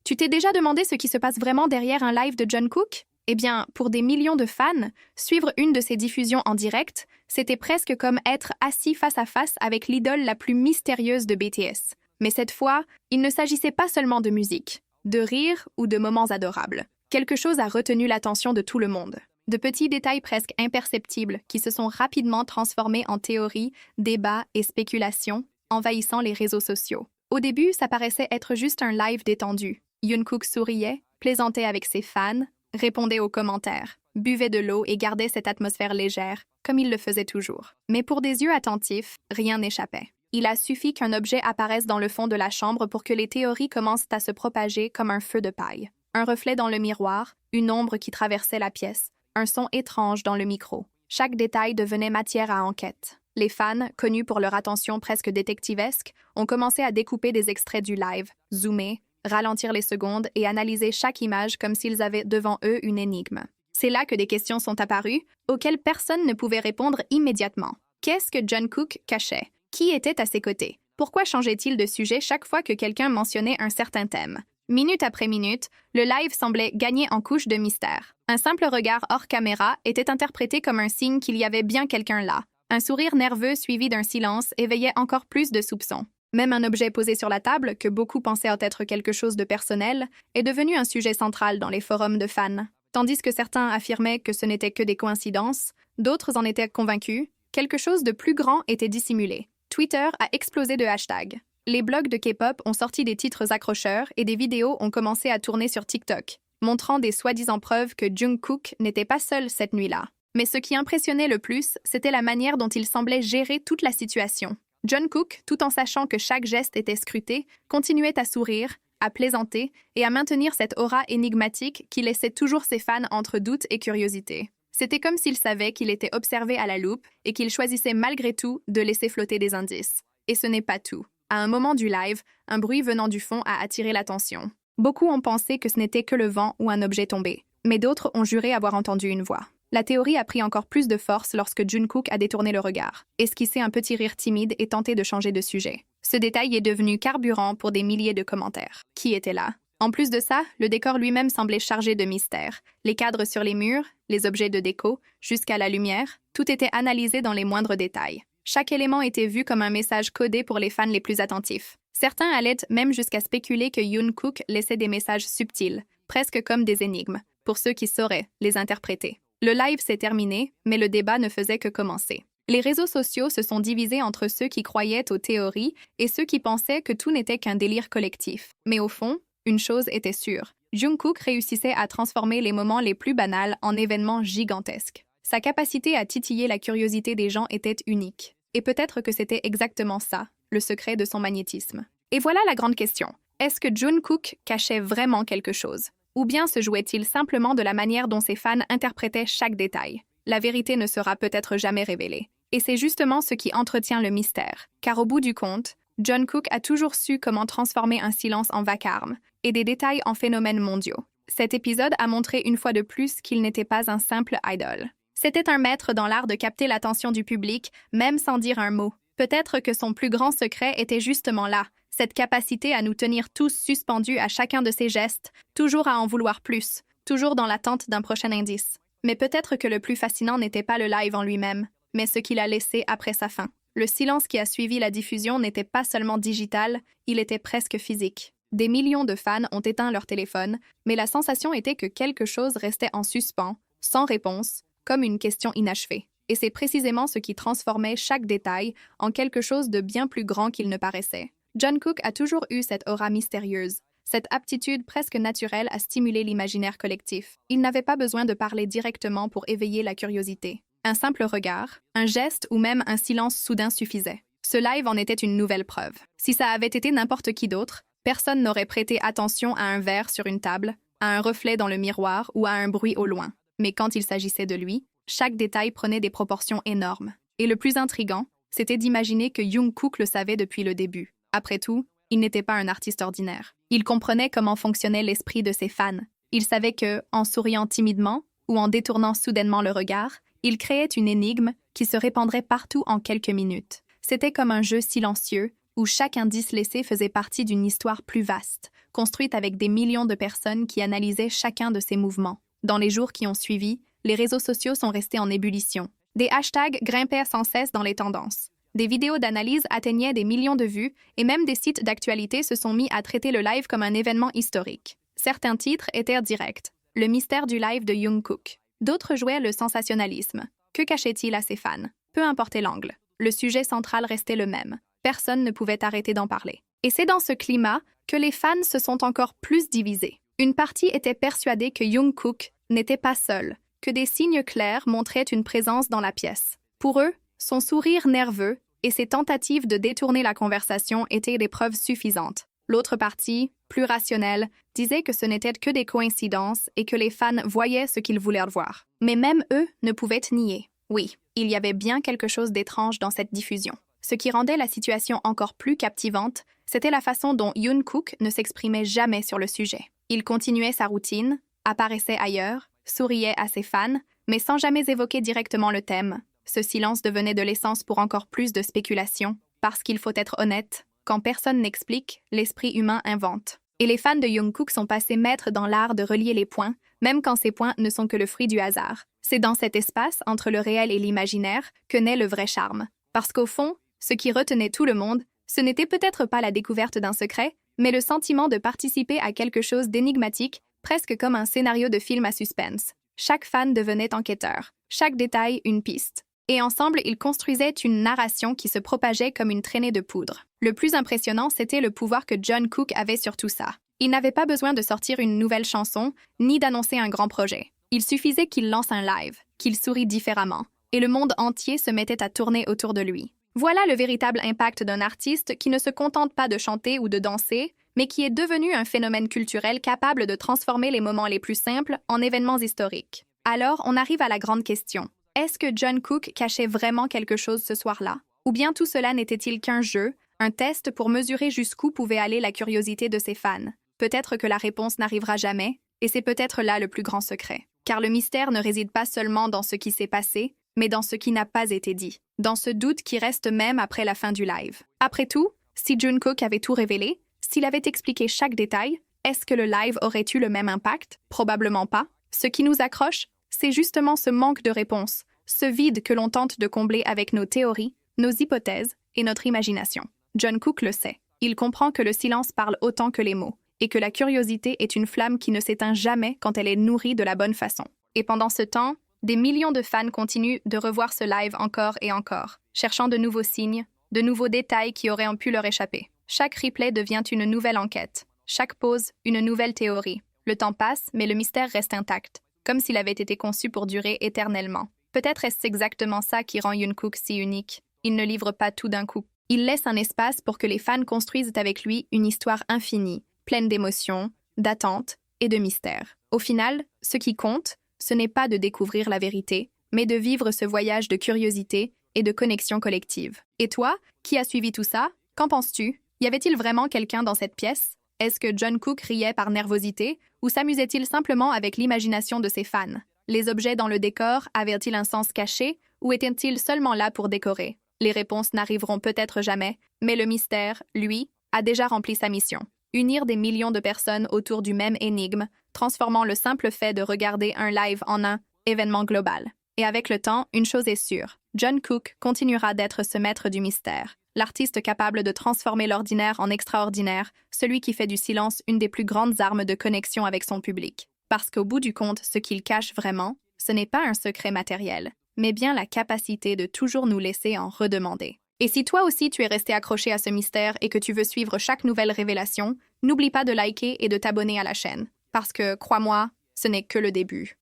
Tu t'es déjà demandé ce qui se passe vraiment derrière un live de Jungkook? Eh bien, pour des millions de fans, suivre une de ses diffusions en direct, c'était presque comme être assis face à face avec l'idole la plus mystérieuse de BTS. Mais cette fois, il ne s'agissait pas seulement de musique, de rire ou de moments adorables. Quelque chose a retenu l'attention de tout le monde. De petits détails presque imperceptibles qui se sont rapidement transformés en théories, débats et spéculations, envahissant les réseaux sociaux. Au début, ça paraissait être juste un live détendu. Jungkook souriait, plaisantait avec ses fans, répondait aux commentaires, buvait de l'eau et gardait cette atmosphère légère, comme il le faisait toujours. Mais pour des yeux attentifs, rien n'échappait. Il a suffi qu'un objet apparaisse dans le fond de la chambre pour que les théories commencent à se propager comme un feu de paille. Un reflet dans le miroir, une ombre qui traversait la pièce, un son étrange dans le micro. Chaque détail devenait matière à enquête. Les fans, connus pour leur attention presque détectivesque, ont commencé à découper des extraits du live, zoomer, ralentir les secondes et analyser chaque image comme s'ils avaient devant eux une énigme. C'est là que des questions sont apparues, auxquelles personne ne pouvait répondre immédiatement. Qu'est-ce que Jungkook cachait? Qui était à ses côtés? Pourquoi changeait-il de sujet chaque fois que quelqu'un mentionnait un certain thème? Minute après minute, le live semblait gagner en couche de mystère. Un simple regard hors caméra était interprété comme un signe qu'il y avait bien quelqu'un là. Un sourire nerveux suivi d'un silence éveillait encore plus de soupçons. Même un objet posé sur la table, que beaucoup pensaient être quelque chose de personnel, est devenu un sujet central dans les forums de fans. Tandis que certains affirmaient que ce n'était que des coïncidences, d'autres en étaient convaincus, quelque chose de plus grand était dissimulé. Twitter a explosé de hashtags. Les blogs de K-pop ont sorti des titres accrocheurs et des vidéos ont commencé à tourner sur TikTok, montrant des soi-disant preuves que Jungkook n'était pas seul cette nuit-là. Mais ce qui impressionnait le plus, c'était la manière dont il semblait gérer toute la situation. Jungkook, tout en sachant que chaque geste était scruté, continuait à sourire, à plaisanter et à maintenir cette aura énigmatique qui laissait toujours ses fans entre doute et curiosité. C'était comme s'il savait qu'il était observé à la loupe et qu'il choisissait malgré tout de laisser flotter des indices. Et ce n'est pas tout. À un moment du live, un bruit venant du fond a attiré l'attention. Beaucoup ont pensé que ce n'était que le vent ou un objet tombé, mais d'autres ont juré avoir entendu une voix. La théorie a pris encore plus de force lorsque Jungkook a détourné le regard, esquissé un petit rire timide et tenté de changer de sujet. Ce détail est devenu carburant pour des milliers de commentaires. Qui était là? En plus de ça, le décor lui-même semblait chargé de mystère. Les cadres sur les murs, les objets de déco, jusqu'à la lumière, tout était analysé dans les moindres détails. Chaque élément était vu comme un message codé pour les fans les plus attentifs. Certains allaient même jusqu'à spéculer que Jungkook laissait des messages subtils, presque comme des énigmes, pour ceux qui sauraient les interpréter. Le live s'est terminé, mais le débat ne faisait que commencer. Les réseaux sociaux se sont divisés entre ceux qui croyaient aux théories et ceux qui pensaient que tout n'était qu'un délire collectif. Mais au fond, une chose était sûre. Jungkook réussissait à transformer les moments les plus banals en événements gigantesques. Sa capacité à titiller la curiosité des gens était unique. Et peut-être que c'était exactement ça, le secret de son magnétisme. Et voilà la grande question. Est-ce que Jungkook cachait vraiment quelque chose? Ou bien se jouait-il simplement de la manière dont ses fans interprétaient chaque détail? La vérité ne sera peut-être jamais révélée. Et c'est justement ce qui entretient le mystère. Car au bout du compte, Jungkook a toujours su comment transformer un silence en vacarme et des détails en phénomènes mondiaux. Cet épisode a montré une fois de plus qu'il n'était pas un simple idole. C'était un maître dans l'art de capter l'attention du public, même sans dire un mot. Peut-être que son plus grand secret était justement là, cette capacité à nous tenir tous suspendus à chacun de ses gestes, toujours à en vouloir plus, toujours dans l'attente d'un prochain indice. Mais peut-être que le plus fascinant n'était pas le live en lui-même, mais ce qu'il a laissé après sa fin. Le silence qui a suivi la diffusion n'était pas seulement digital, il était presque physique. Des millions de fans ont éteint leur téléphone, mais la sensation était que quelque chose restait en suspens, sans réponse, comme une question inachevée. Et c'est précisément ce qui transformait chaque détail en quelque chose de bien plus grand qu'il ne paraissait. Jungkook a toujours eu cette aura mystérieuse, cette aptitude presque naturelle à stimuler l'imaginaire collectif. Il n'avait pas besoin de parler directement pour éveiller la curiosité. Un simple regard, un geste ou même un silence soudain suffisait. Ce live en était une nouvelle preuve. Si ça avait été n'importe qui d'autre, personne n'aurait prêté attention à un verre sur une table, à un reflet dans le miroir ou à un bruit au loin. Mais quand il s'agissait de lui, chaque détail prenait des proportions énormes. Et le plus intriguant, c'était d'imaginer que Jungkook le savait depuis le début. Après tout, il n'était pas un artiste ordinaire. Il comprenait comment fonctionnait l'esprit de ses fans. Il savait que, en souriant timidement ou en détournant soudainement le regard, il créait une énigme qui se répandrait partout en quelques minutes. C'était comme un jeu silencieux, où chaque indice laissé faisait partie d'une histoire plus vaste, construite avec des millions de personnes qui analysaient chacun de ses mouvements. Dans les jours qui ont suivi, les réseaux sociaux sont restés en ébullition. Des hashtags grimpaient sans cesse dans les tendances. Des vidéos d'analyse atteignaient des millions de vues et même des sites d'actualité se sont mis à traiter le live comme un événement historique. Certains titres étaient directs. Le mystère du live de Jungkook. D'autres jouaient le sensationnalisme. Que cachait-il à ses fans? Peu importait l'angle. Le sujet central restait le même. Personne ne pouvait arrêter d'en parler. Et c'est dans ce climat que les fans se sont encore plus divisés. Une partie était persuadée que Jungkook n'était pas seul, que des signes clairs montraient une présence dans la pièce. Pour eux, son sourire nerveux et ses tentatives de détourner la conversation étaient des preuves suffisantes. L'autre partie, plus rationnelle, disait que ce n'était que des coïncidences et que les fans voyaient ce qu'ils voulaient voir. Mais même eux ne pouvaient nier. Oui, il y avait bien quelque chose d'étrange dans cette diffusion. Ce qui rendait la situation encore plus captivante, c'était la façon dont Jungkook ne s'exprimait jamais sur le sujet. Il continuait sa routine, apparaissait ailleurs, souriait à ses fans, mais sans jamais évoquer directement le thème. Ce silence devenait de l'essence pour encore plus de spéculation, parce qu'il faut être honnête, quand personne n'explique, l'esprit humain invente. Et les fans de Jungkook sont passés maîtres dans l'art de relier les points, même quand ces points ne sont que le fruit du hasard. C'est dans cet espace, entre le réel et l'imaginaire, que naît le vrai charme. Parce qu'au fond, ce qui retenait tout le monde, ce n'était peut-être pas la découverte d'un secret, mais le sentiment de participer à quelque chose d'énigmatique, presque comme un scénario de film à suspense. Chaque fan devenait enquêteur, chaque détail une piste. Et ensemble, ils construisaient une narration qui se propageait comme une traînée de poudre. Le plus impressionnant, c'était le pouvoir que Jungkook avait sur tout ça. Il n'avait pas besoin de sortir une nouvelle chanson, ni d'annoncer un grand projet. Il suffisait qu'il lance un live, qu'il sourit différemment, et le monde entier se mettait à tourner autour de lui. Voilà le véritable impact d'un artiste qui ne se contente pas de chanter ou de danser, mais qui est devenu un phénomène culturel capable de transformer les moments les plus simples en événements historiques. Alors, on arrive à la grande question. Est-ce que Jungkook cachait vraiment quelque chose ce soir-là? Ou bien tout cela n'était-il qu'un jeu, un test pour mesurer jusqu'où pouvait aller la curiosité de ses fans? Peut-être que la réponse n'arrivera jamais, et c'est peut-être là le plus grand secret. Car le mystère ne réside pas seulement dans ce qui s'est passé, mais dans ce qui n'a pas été dit, dans ce doute qui reste même après la fin du live. Après tout, si Jungkook avait tout révélé, s'il avait expliqué chaque détail, est-ce que le live aurait eu le même impact? Probablement pas. Ce qui nous accroche, c'est justement ce manque de réponse, ce vide que l'on tente de combler avec nos théories, nos hypothèses et notre imagination. Jungkook le sait. Il comprend que le silence parle autant que les mots, et que la curiosité est une flamme qui ne s'éteint jamais quand elle est nourrie de la bonne façon. Et pendant ce temps, des millions de fans continuent de revoir ce live encore et encore, cherchant de nouveaux signes, de nouveaux détails qui auraient pu leur échapper. Chaque replay devient une nouvelle enquête, chaque pause, une nouvelle théorie. Le temps passe, mais le mystère reste intact, comme s'il avait été conçu pour durer éternellement. Peut-être est-ce exactement ça qui rend Jungkook si unique. Il ne livre pas tout d'un coup. Il laisse un espace pour que les fans construisent avec lui une histoire infinie, pleine d'émotions, d'attentes et de mystères. Au final, ce qui compte, ce n'est pas de découvrir la vérité, mais de vivre ce voyage de curiosité et de connexion collective. Et toi, qui as suivi tout ça, qu'en penses-tu? Y avait-il vraiment quelqu'un dans cette pièce? Est-ce que Jungkook riait par nervosité ou s'amusait-il simplement avec l'imagination de ses fans? Les objets dans le décor avaient-ils un sens caché ou étaient-ils seulement là pour décorer? Les réponses n'arriveront peut-être jamais, mais le mystère, lui, a déjà rempli sa mission. Unir des millions de personnes autour du même énigme, transformant le simple fait de regarder un live en un événement global. Et avec le temps, une chose est sûre, Jungkook continuera d'être ce maître du mystère, l'artiste capable de transformer l'ordinaire en extraordinaire, celui qui fait du silence une des plus grandes armes de connexion avec son public. Parce qu'au bout du compte, ce qu'il cache vraiment, ce n'est pas un secret matériel, mais bien la capacité de toujours nous laisser en redemander. Et si toi aussi tu es resté accroché à ce mystère et que tu veux suivre chaque nouvelle révélation, n'oublie pas de liker et de t'abonner à la chaîne. Parce que, crois-moi, ce n'est que le début.